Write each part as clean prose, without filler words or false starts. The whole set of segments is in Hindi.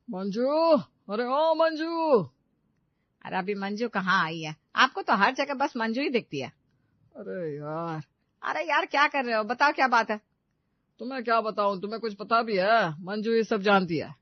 मंजू, अरे ओ मंजू। अरे अभी मंजू कहाँ आई है? आपको तो हर जगह बस मंजू ही दिखती है। अरे यार। अरे यार क्या कर रहे हो? बताओ क्या बात है। तुम्हें क्या बताऊं, तुम्हें कुछ पता भी है? मंजू ये सब जानती है।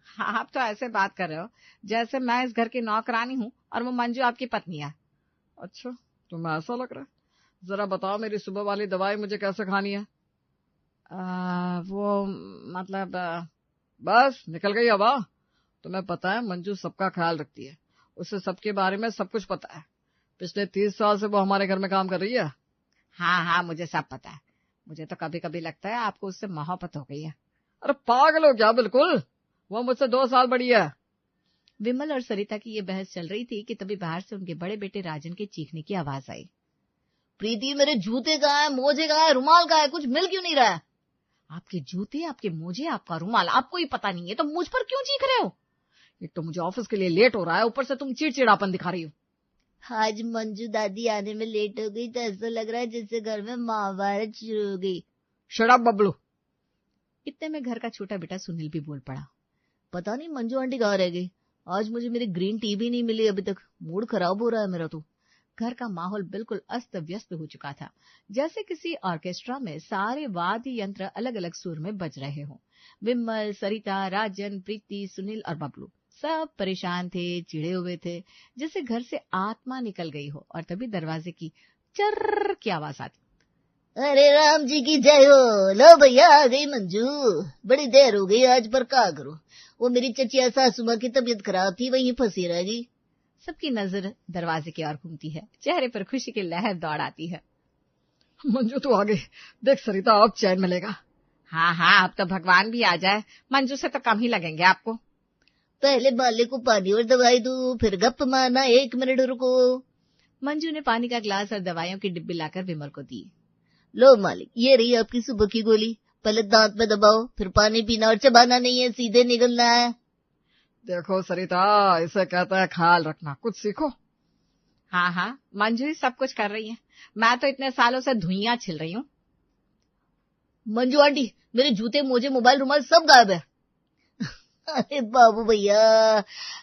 हाँ, आप तो ऐसे बात कर रहे हो जैसे मैं इस घर की नौकरानी हूँ और वो मंजू आपकी पत्नी है। अच्छा, तुम्हें ऐसा लग रहा है? जरा बताओ मेरी सुबह वाली दवाई मुझे कैसे खानी है? वो मतलब बस निकल गई हवा। तुम्हें पता है मंजू सबका ख्याल रखती है, उसे सबके बारे में सब कुछ पता है। पिछले 30 साल से वो हमारे घर में काम कर रही है। हाँ हाँ, मुझे सब पता है। मुझे तो कभी कभी लगता है आपको उससे मोहब्बत हो गई है। अरे पागल हो क्या? बिल्कुल, वो मुझसे 2 साल बड़ी है। विमल और सरिता की ये बहस चल रही थी कि तभी बाहर से उनके बड़े बेटे राजन के चीखने की आवाज आई। प्रीति, मेरे जूते कहाँ है, मोजे कहाँ है, रुमाल कहाँ है, कुछ मिल क्यों नहीं रहा है? आपके जूते, आपके मोजे, आपका रुमाल, आपको ही पता नहीं है तो मुझ पर क्यों चीख रहे हो? एक तो मुझे ऑफिस के लिए लेट हो रहा है, ऊपर से तुम चिड़चिड़ापन दिखा रही हो। आज मंजू दादी आने में लेट हो गई तो ऐसा लग रहा है जैसे घर में महाभारत शुरू हो गई। Shut up Bablu. इतने में घर का छोटा बेटा सुनील भी बोल पड़ा। पता नहीं मंजू आंटी कहाँ रह गई। आज मुझे मेरी ग्रीन टी भी नहीं मिली अभी तक। मूड खराब हो रहा है मेरा तो। घर का माहौल बिल्कुल अस्त व्यस्त हो चुका था, जैसे किसी ऑर्केस्ट्रा में सारे वाद्य यंत्र अलग अलग सुर में बज रहे हों। विमल, सरिता, राजन, प्रीति, सुनील और बबलू सब परेशान थे, चिढ़े हुए थे, जैसे घर से आत्मा निकल गई हो। और तभी दरवाजे की चर्र की आवाज आती। अरे राम जी की जय हो। लो भैया, आ गई मंजू। बड़ी देर हो गई आज, पर क्या करूं, वो मेरी चचिया सासू माँ की तबीयत खराब थी, वहीं फंसी रह गई। सबकी नजर दरवाजे की ओर घूमती है, चेहरे पर खुशी की लहर दौड़ आती है। मंजू तो आ गई, देख सरिता अब चैन मिलेगा। हाँ हाँ, अब तो भगवान भी आ जाए, मंजू से तो कम ही लगेंगे आपको। पहले बाले को पानी और दवाई दो, फिर गप मारना, 1 मिनट रुको। मंजू ने पानी का ग्लास और दवाइयों की डिब्बी लाकर विमल को दी। लो मालिक, ये रही आपकी सुबह की गोली। पहले दांत में दबाओ, फिर पानी पीना और चबाना नहीं है, सीधे निगलना है। देखो सरिता, इसे कहता है ख्याल रखना, कुछ सीखो। हाँ हाँ, मंजू ही सब कुछ कर रही है, मैं तो इतने सालों से धुइयां छिल रही हूँ। मंजू आंटी, मेरे जूते, मोजे, मोबाइल, रुमाल सब गायब है। अरे बाबू भैया,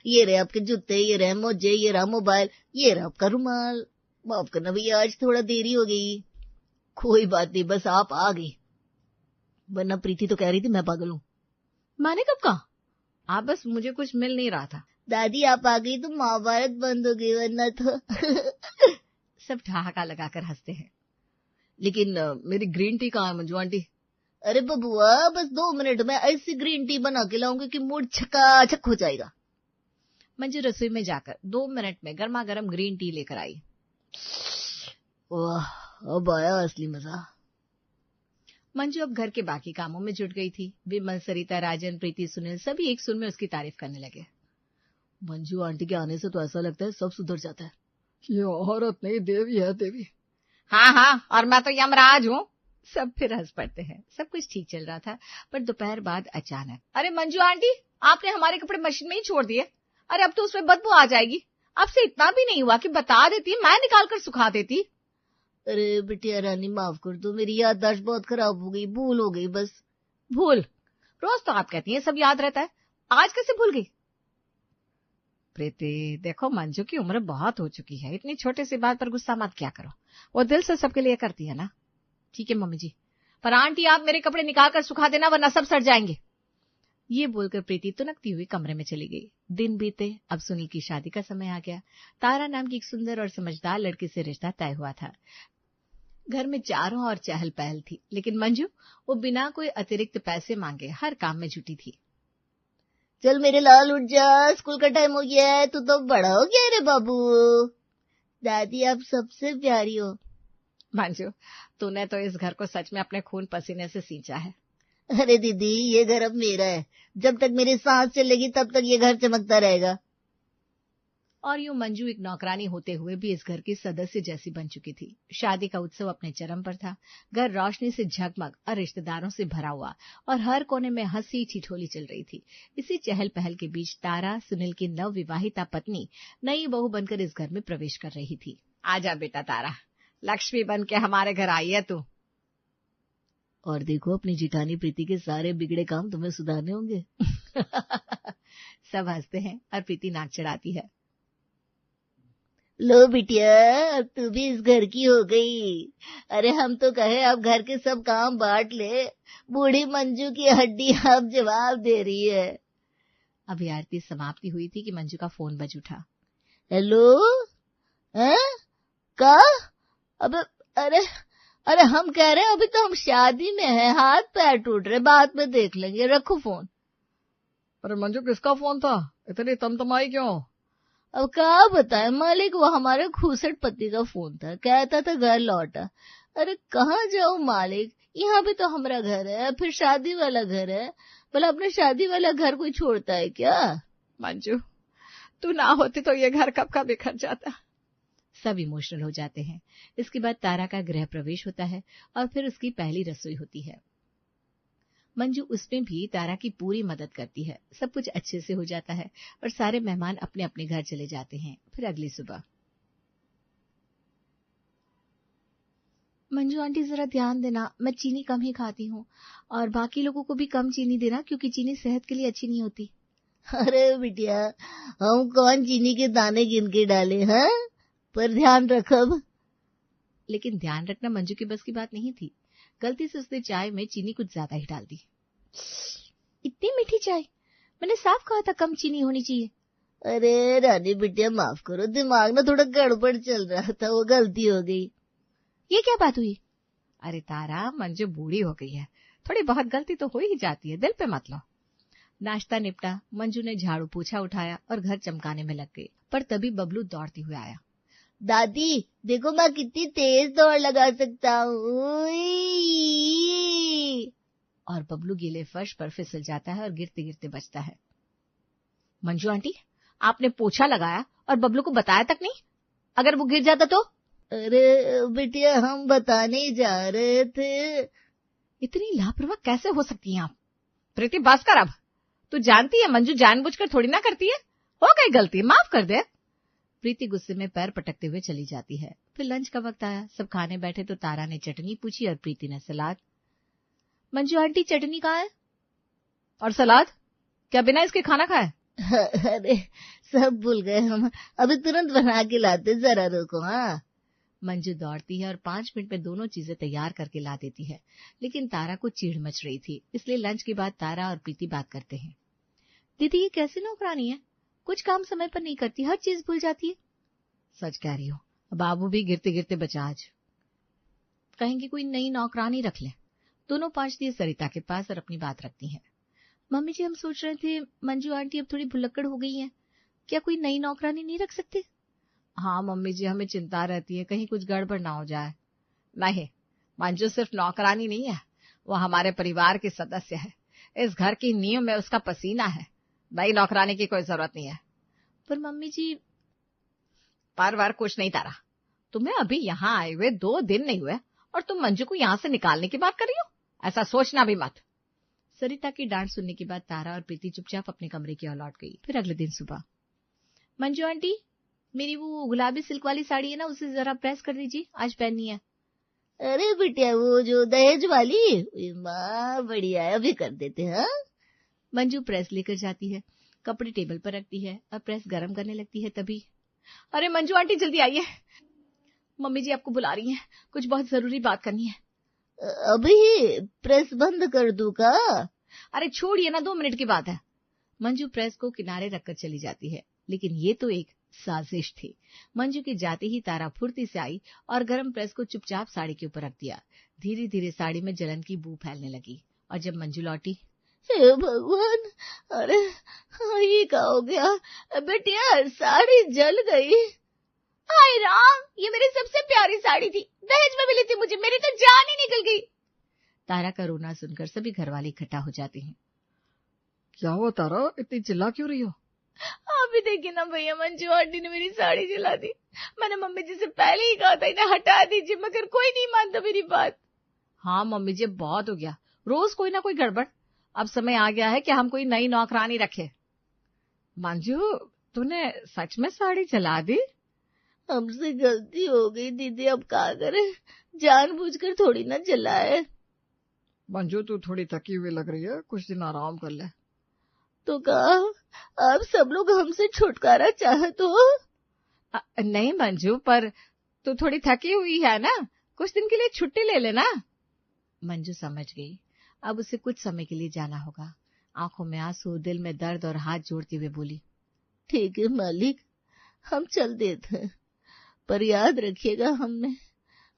ये रहे आपके जूते, ये रहे मोजे, ये रहा मोबाइल, ये रहा आपका रुमाल। माफ करना भैया, आज थोड़ा देरी हो गई। कोई बात नहीं, बस आप आ गई, वरना प्रीति तो कह रही थी मैं पागल हूँ। मैंने कब कहा? आप बस मुझे कुछ मिल नहीं रहा था। दादी आप आ गई तो महाभारत बंद हो गई, वरना तो सब ठहाका लगाकर हंसते हैं। लेकिन मेरी ग्रीन टी कहाँ है मंजू आंटी? अरे बबुआ, बस 2 मिनट में ऐसी ग्रीन टी बना के लाऊंगी कि मूड छकाछक हो जाएगा। मंजू रसोई में जाकर 2 मिनट में गर्मा गर्म ग्रीन टी लेकर आई। वाह, अब आया असली मजा। मंजू अब घर के बाकी कामों में जुट गई थी। विमल, सरिता, राजन, प्रीति, सुनील सभी एक सुर में उसकी तारीफ करने लगे। मंजू आंटी के आने से तो ऐसा लगता है सब सुधर जाता है। ये औरत नहीं, देवी है देवी। हाँ हाँ, और मैं तो यमराज हूँ। सब फिर हंस पड़ते हैं। सब कुछ ठीक चल रहा था, पर दोपहर बाद अचानक, अरे मंजू आंटी, आपने हमारे कपड़े मशीन में ही छोड़ दिए। अरे अब तो उसमें बदबू आ जाएगी। आपसे इतना भी नहीं हुआ कि बता देती, मैं निकाल कर सुखा देती। अरे बिटिया रानी, माफ कर दो, मेरी याददाश्त बहुत खराब हो गई, भूल हो गई बस। भूल? रोज तो आप कहती हैं सब याद रहता है, आज कैसे भूल गई? प्रीति, देखो मंजू की उम्र बहुत हो चुकी है, इतनी छोटी सी बात पर गुस्सा मत क्या करो। वो दिल से सबके लिए करती है ना। ठीक है मम्मी जी, पर आंटी आप मेरे कपड़े निकाल कर सुखा देना, वरना सब सड़ जाएंगे। ये बोलकर प्रीति तुनकती हुई कमरे में चली गई। दिन बीते, अब सुनील की शादी का समय आ गया। तारा नाम की एक सुंदर और समझदार लड़की से रिश्ता तय हुआ था। घर में चारों ओर चहल पहल थी, लेकिन मंजू, वो बिना कोई अतिरिक्त पैसे मांगे हर काम में जुटी थी। चल मेरे लाल, उठ जा, स्कूल का टाइम हो गया है, तू तो बड़ा हो गया रे बाबू। दादी आप सबसे प्यारी हो। मंजू, तूने तो इस घर को सच में अपने खून पसीने से सींचा है। अरे दीदी, ये घर अब मेरा है, जब तक मेरी सांस चलेगी तब तक ये घर चमकता रहेगा। और यूं मंजू एक नौकरानी होते हुए भी इस घर की सदस्य जैसी बन चुकी थी। शादी का उत्सव अपने चरम पर था। घर रोशनी से झगमग और रिश्तेदारों से भरा हुआ, और हर कोने में हंसी ठिठोली चल रही थी। इसी चहल पहल के बीच तारा, सुनील की नव विवाहिता पत्नी, नई बहू बनकर इस घर में प्रवेश कर रही थी। आजा बेटा तारा, लक्ष्मी बन के हमारे घर आई है तू। और देखो, अपनी जिठानी प्रीति के सारे बिगड़े काम तुम्हें सुधारने होंगे। सब हंसते हैं और प्रीति नाक चढ़ाती है। लो बिटिया, अब तू भी इस घर की हो गई। अरे हम तो कहे अब घर के सब काम बांट ले, बूढ़ी मंजू की हड्डी अब जवाब दे रही है। अभी आरती समाप्ति हुई थी कि मंजू का फोन बज उठा। हेलो, हैं? का? अब अरे अरे हम कह रहे हैं अभी तो हम शादी में हैं, हाथ पैर टूट रहे, बाद में देख लेंगे, रखो फोन। अरे मंजू, किसका फोन था? इतनी तमतमाई क्यों? अब क्या बताएं मालिक, वो हमारे खूसट पति का फोन था, कहता था घर लौटा। अरे कहाँ जाऊं मालिक, यहाँ भी तो हमारा घर है, फिर शादी वाला घर है, भला अपने शादी वाला घर कोई छोड़ता है क्या? मंजू, तू ना होती तो ये घर कब का बिखर जाता। सब इमोशनल हो जाते हैं। इसके बाद तारा का गृह प्रवेश होता है और फिर उसकी पहली रसोई होती है। मंजू उसमें भी तारा की पूरी मदद करती है। सब कुछ अच्छे से हो जाता है और सारे मेहमान अपने अपने घर चले जाते हैं। फिर अगली सुबह, मंजू आंटी जरा ध्यान देना, मैं चीनी कम ही खाती हूँ और बाकी लोगों को भी कम चीनी देना, क्योंकि चीनी सेहत के लिए अच्छी नहीं होती। अरे बिटिया, हम कौन चीनी के दाने गिन के डाले हैं, पर ध्यान रख अब। लेकिन ध्यान रखना मंजू की बस की बात नहीं थी। गलती से उसने चाय में चीनी कुछ ज्यादा ही डाल दी। इतनी मीठी चाय, मैंने साफ कहा था कम चीनी होनी चाहिए। अरे रानी बिटिया माफ करो, दिमाग ना थोड़ा गड़बड़ चल रहा था, वो गलती हो गई। ये क्या बात हुई? अरे तारा, मंजू बूढ़ी हो गई है, थोड़ी बहुत गलती तो हो ही जाती है, दिल पे मत लो। नाश्ता निपटा, मंजू ने झाड़ू पोछा उठाया और घर चमकाने में लग गई। पर तभी बबलू दौड़ते हुए आया। दादी देखो मैं कितनी तेज दौड़ लगा सकता हूँ। और बबलू गीले फर्श पर फिसल जाता है और गिरते गिरते बचता है। मंजू आंटी, आपने पोछा लगाया और बबलू को बताया तक नहीं? अगर वो गिर जाता तो? अरे बिटिया, हम बताने जा रहे थे। इतनी लापरवाह कैसे हो सकती हैं आप? प्रीति बस कर अब। तू जानती है मंजू जानबूझकर थोड़ी ना करती है, हो गई गलती, माफ कर दे। प्रीति गुस्से में पैर पटकते हुए चली जाती है। फिर लंच का वक्त आया, सब खाने बैठे तो तारा ने चटनी पूछी और प्रीति ने सलाद। मंजू आंटी, चटनी कहाँ है? और सलाद? क्या बिना इसके खाना खाए? अरे सब भूल गए हम, अभी तुरंत बना के लाते, जरा रुको। हाँ, मंजू दौड़ती है और 5 मिनट में दोनों चीजें तैयार करके ला देती है। लेकिन तारा को चिढ़ मच रही थी, इसलिए लंच के बाद तारा और प्रीति बात करते हैं। दीदी, ये कैसी नौकरानी है, कुछ काम समय पर नहीं करती, हर चीज भूल जाती है। सच कह रही हो, बाबू भी गिरते गिरते बचा आज। कहेंगे कोई नई नौकरानी रख ले। दोनों 5 दिए सरिता के पास और अपनी बात रखती हैं। मम्मी जी, हम सोच रहे थे मंजू आंटी अब थोड़ी भुलक्कड़ हो गई हैं, क्या कोई नई नौकरानी नहीं रख सकते? हाँ मम्मी जी, हमें चिंता रहती है कहीं कुछ गड़बड़ ना हो जाए। नहीं, मंजू सिर्फ नौकरानी नहीं है, वो हमारे परिवार की सदस्य है। इस घर की नींव में उसका पसीना है, नई नौकरानी की कोई जरूरत नहीं है। पर मम्मी जी, पर कुछ नहीं तारा, तुम्हें अभी यहाँ आए हुए 2 दिन नहीं हुए और तुम मंजू को यहाँ से निकालने की बात कर रही हो, ऐसा सोचना भी मत। सरिता की डांट सुनने के बाद तारा और प्रीति चुपचाप अपने कमरे की ओर लौट गई। फिर अगले दिन सुबह, मंजू आंटी, मेरी वो गुलाबी सिल्क वाली साड़ी है ना, उसे जरा प्रेस कर दीजिए, आज पहननी है। अरे बिटिया, वो जो दहेज वाली, माँ बढ़िया है, अभी कर देते हैं। मंजू प्रेस लेकर जाती है, कपड़े टेबल पर रखती है और प्रेस गरम करने लगती है। तभी, अरे मंजू आंटी जल्दी आइए, मम्मी जी आपको बुला रही हैं, कुछ बहुत जरूरी बात करनी है। अभी प्रेस बंद कर दूं का? अरे छोड़िए ना, 2 मिनट की बात है। मंजू प्रेस को किनारे रखकर चली जाती है, लेकिन ये तो एक साजिश थी। मंजू के जाते ही तारा फुर्ती से आई और गरम प्रेस को चुपचाप साड़ी के ऊपर रख दिया। धीरे धीरे साड़ी में जलन की बू फैलने लगी और जब मंजू लौटी, हे भगवान, अरे ये क्या हो गया बेटिया, साड़ी जल गई। हाय राम, ये मेरी सबसे प्यारी साड़ी थी, दहेज में मिली थी मुझे, मेरी तो जान ही निकल गई। तारा का रोना सुनकर सभी घरवाले इकट्ठा हो जाते हैं। क्या हुआ तारा, इतनी चिल्ला क्यों रही हो? आप भी देखिए ना भैया, मंजू आंटी ने मेरी साड़ी जला दी। मैंने मम्मी जी से पहले ही कहा था इन्हें हटा दीजिए, मगर कोई नहीं मानता मेरी बात। हाँ मम्मी जी, बहुत हो गया, रोज कोई ना कोई गड़बड़। अब समय आ गया है कि हम कोई नई नौकरानी रखे। मंजू, तूने सच में साड़ी जला दी? हमसे गलती हो गई दीदी, अब क्या करें, जानबूझकर थोड़ी ना जलाए। मंजू, तू थोड़ी थकी हुई लग रही है, कुछ दिन आराम कर ले। तो कहा आप सब लोग हमसे छुटकारा चाहे तो। नहीं मंजू, पर तू थोड़ी थकी हुई है ना, कुछ दिन के लिए छुट्टी ले लेना। मंजू समझ गई अब उसे कुछ समय के लिए जाना होगा। आंखों में आंसू, दिल में दर्द और हाथ जोड़ते हुए बोली, ठीक है मालिक, हम चल देते हैं, पर याद रखिएगा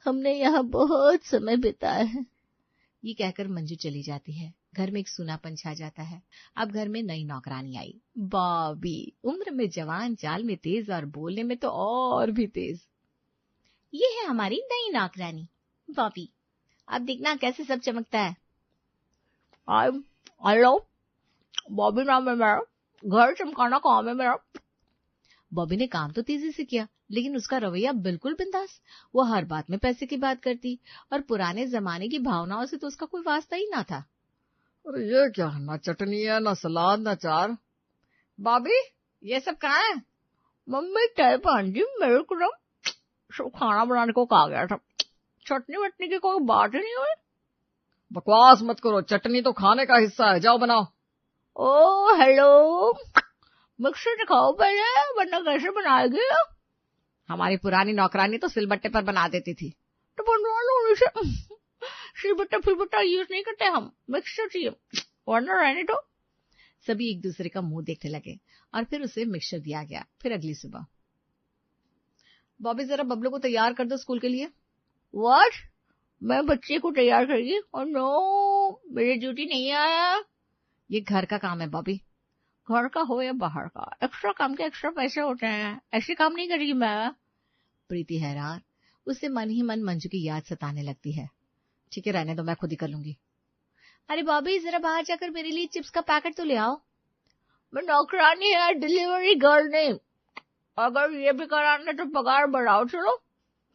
हमने यहाँ बहुत समय बिताया है। ये कहकर मंजू चली जाती है। घर में एक सूनापन छा जाता है। अब घर में नई नौकरानी आई, बॉबी। उम्र में जवान, चाल में तेज और बोलने में तो और भी तेज। ये है हमारी नई नौकरानी बॉबी। अब देखना कैसे सब चमकता है। हेलो, बॉबी नाम है मेरा, घर चमकाना काम है मेरा। बॉबी ने काम तो तेजी से किया, लेकिन उसका रवैया बिल्कुल बिंदास। वो हर बात में पैसे की बात करती, और पुराने जमाने की भावनाओं से तो उसका कोई वास्ता ही ना था। अरे ये क्या, ना चटनी है, ना सलाद, ना चार। बॉबी, ये सब कहाँ है? मम्मी चाय जी, मेरे को ना खाना बनाने को कहा गया था, चटनी वटनी की कोई बात ही नहीं हुई। बकवास मत करो, चटनी तो खाने का हिस्सा है, जाओ बनाओ। ओ हेलो, मिक्सर दिखाओ पहले, वरना कैसे बनाएगी? हमारी पुरानी नौकरानी तो सिलबट्टे पर बना देती थी। तो बनवा लो उसे। सिलबट्टा फिलबट्टा यूज नहीं करते हम, मिक्सर चाहिए, वरना रहने दो। सभी एक दूसरे का मुंह देखने लगे और फिर उसे मिक्सर दिया गया। फिर अगली सुबह, बॉबी जरा बबलू को तैयार कर दो स्कूल के लिए। व्हाट? मैं बच्चे को तैयार करेगी? और नो, मेरी ड्यूटी नहीं आया। ये घर का काम है बॉबी। घर का हो या बाहर का, एक्स्ट्रा काम के एक्स्ट्रा पैसे होते हैं, ऐसे काम नहीं करेगी मैं। प्रीति हैरान, उसे मन ही मन मंजू की याद सताने लगती है। ठीक है, रहने दो, मैं खुद ही कर लूंगी। अरे बॉबी, जरा बाहर जाकर मेरे लिए चिप्स का पैकेट तो ले आओ। मैं नौकरानी है, डिलीवरी गर्ल नहीं। अगर ये भी कराना तो पगार बढ़ाओ। चलो।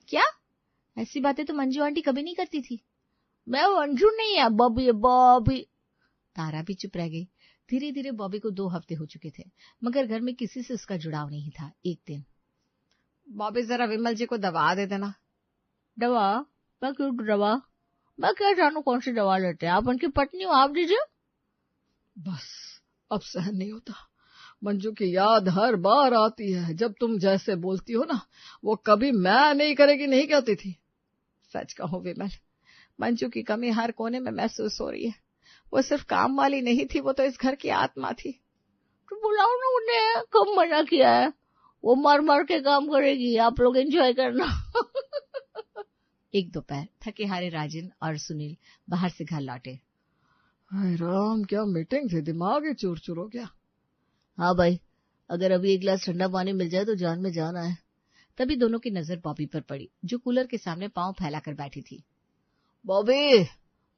क्या? ऐसी बातें तो मंजू आंटी कभी नहीं करती थी। मैं मंजू नहीं है, बॉबी है, बॉबी। तारा भी चुप रह गई। धीरे धीरे बॉबी को 2 हफ्ते हो चुके थे, मगर घर में किसी से उसका जुड़ाव नहीं था। एक दिन, बॉबी जरा विमल जी को दवा दे देना। दवा? मैं क्यों दवा? मैं क्या जानू कौन सी दवा लेते हैं, आप उनकी पत्नी हो, आप दीजिए। बस अब सहन नहीं होता, मंजू की याद हर बार आती है। जब तुम जैसे बोलती हो ना, वो कभी मैं नहीं करेगी नहीं कहती थी। सच कहो विमल, मंजू की कमी हर कोने में महसूस हो रही है। वो सिर्फ काम वाली नहीं थी, वो तो इस घर की आत्मा थी। तो बुलाओ ना उन्हें, कब मना किया है? वो मर मर के काम करेगी, आप लोग एंजॉय करना। एक दोपहर थके हारे राजन और सुनील बाहर से घर लौटे। हाय राम, क्या मीटिंग थी, दिमाग ही चूर चूर हो गया। हाँ भाई, अगर अभी एक गिलास ठंडा पानी मिल जाए तो जान में जान आए। तभी दोनों की नजर बॉबी पर पड़ी, जो कूलर के सामने पांव फैलाकर बैठी थी। बॉबी,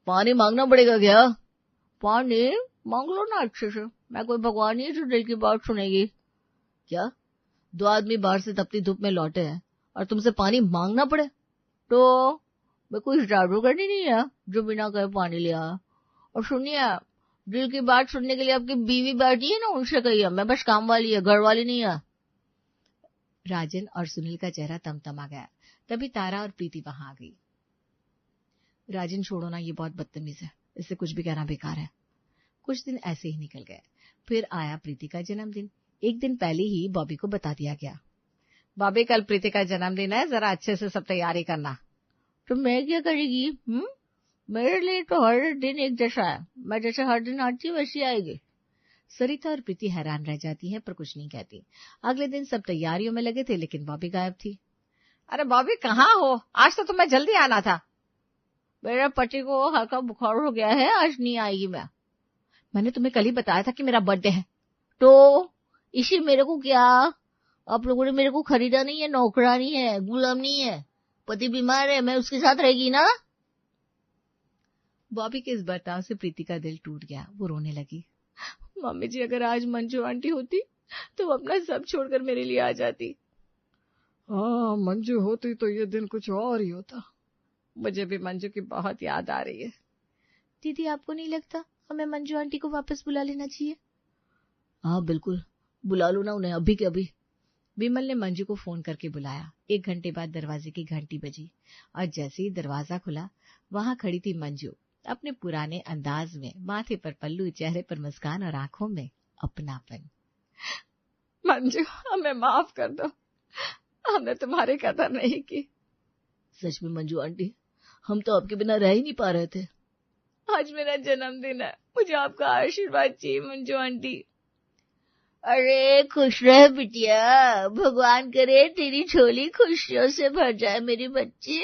पानी मांगना पड़ेगा क्या? पानी मांग लो ना अच्छे से, मैं कोई भगवान नहीं जो दिल की बात सुनेगी। क्या 2 आदमी बाहर से तपती धूप में लौटे हैं और तुमसे पानी मांगना पड़े? तो मैं कोई जादू करनी नहीं है जो बिना कहे पानी लिया। और सुनिए, दिल की बात सुनने के लिए आपकी बीवी बैठी है ना, उनसे कहिए, मैं बस काम वाली है, घर वाली नहीं है। राजन और सुनील का चेहरा तमतमा गया। तभी तारा और प्रीति वहां आ गई। राजन, छोड़ो ना, ये बहुत बदतमीज है, इससे कुछ भी कहना बेकार है। कुछ दिन ऐसे ही निकल गए। फिर आया प्रीति का जन्मदिन। एक दिन पहले ही बॉबी को बता दिया गया, बॉबी कल प्रीति का जन्मदिन है, जरा अच्छे से सब तैयारी करना। तो मैं क्या करेगी? मेरे लिए तो हर दिन एक जैसा है, मैं जैसे हर दिन आती वैसी आएगी। सरिता और प्रीति हैरान रह जाती हैं पर कुछ नहीं कहती। अगले दिन सब तैयारियों में लगे थे, लेकिन बॉबी गायब थी। अरे बॉबी कहाँ हो, आज तो तुम्हें जल्दी आना था। मेरे पति को हल्का बुखार हो गया है, आज नहीं आएगी मैं। मैंने तुम्हें कल ही बताया था कि मेरा बर्थडे है। तो इसी मेरे को क्या, आप लोगों ने मेरे को खरीदा नहीं है, नौकरानी है, गुलाम नहीं है। पति बीमार है, मैं उसके साथ रहेगी ना। बॉबी के इस बर्ताव से प्रीति का दिल टूट गया। वो रोने लगी। मम्मी जी, अगर आज मंजू आंटी होती तो वो अपना सब छोड़कर मेरे लिए आ जाती। हाँ, मंजू होती तो ये दिन कुछ और ही होता। मुझे भी मंजू की बहुत याद आ रही है। दीदी, आपको नहीं लगता हमें मंजू आंटी को वापस बुला लेना चाहिए? हाँ बिल्कुल, बुला लो ना उन्हें, अभी के अभी। विमल ने मंजू को फोन करके बुलाया। 1 घंटे बाद दरवाजे की घंटी बजी और जैसे ही दरवाजा खुला, वहां खड़ी थी मंजू, अपने पुराने अंदाज में, माथे पर पल्लू, चेहरे पर मुस्कान और आंखों में अपनापन। मंजू, हमें माफ कर दो, हमने तुम्हारी कदर नहीं की। सच में मंजू आंटी, हम तो आपके बिना रह ही नहीं पा रहे थे। आज मेरा जन्मदिन है, मुझे आपका आशीर्वाद चाहिए मंजू आंटी। अरे खुश रह बिटिया, भगवान करे तेरी झोली खुशियों से भर जाए मेरी बच्ची।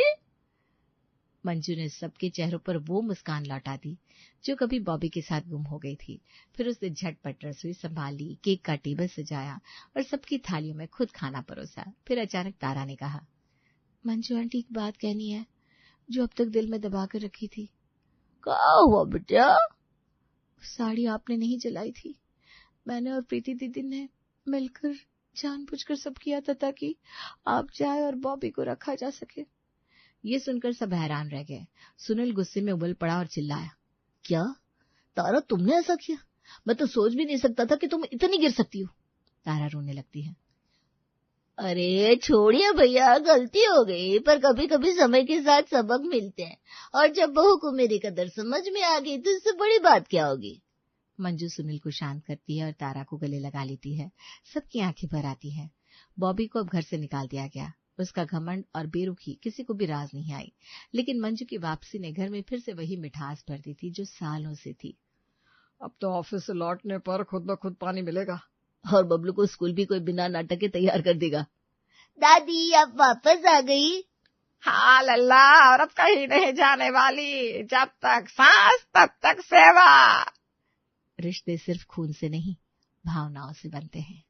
मंजू ने सबके चेहरों पर वो मुस्कान लौटा दी जो कभी बॉबी के साथ गुम हो गई थी। फिर उसने झटपट रसोई संभाली, केक का टेबल सजाया और सबकी थालियों में खुद खाना परोसा। फिर अचानक तारा ने कहा, मंजू आंटी एक बात कहनी है जो अब तक दिल में दबा कर रखी थी। क्या हुआ बेटा? साड़ी आपने नहीं जलाई थी, मैंने और प्रीति दीदी ने मिलकर जानबूझकर सब किया था ताकि आप जाए और बॉबी को रखा जा सके। ये सुनकर सब हैरान रह गए। सुनील गुस्से में उबल पड़ा और चिल्लाया, क्या तारा, तुमने ऐसा किया? मैं तो सोच भी नहीं सकता था कि तुम इतनी गिर सकती हो। तारा रोने लगती है। अरे छोड़िए भैया, गलती हो गई, पर कभी कभी समय के साथ सबक मिलते हैं, और जब बहू को मेरी कदर समझ में आ गई तो इससे बड़ी बात क्या होगी। मंजू सुनील को शांत करती है और तारा को गले लगा लेती है। सबकी आंखें भर आती हैं। बॉबी को अब घर से निकाल दिया गया। उसका घमंड और बेरुखी किसी को भी राज नहीं आई, लेकिन मंजू की वापसी ने घर में फिर से वही मिठास भर दी थी जो सालों से थी। अब तो ऑफिस से लौटने पर खुद ब खुद पानी मिलेगा, और बबलू को स्कूल भी कोई बिना नाटक के तैयार कर देगा। दादी आप वापस आ गई? हाँ लल्ला, और अब कहीं नहीं जाने वाली, जब तक सांस तब तक सेवा। रिश्ते सिर्फ खून से नहीं, भावनाओं से बनते हैं।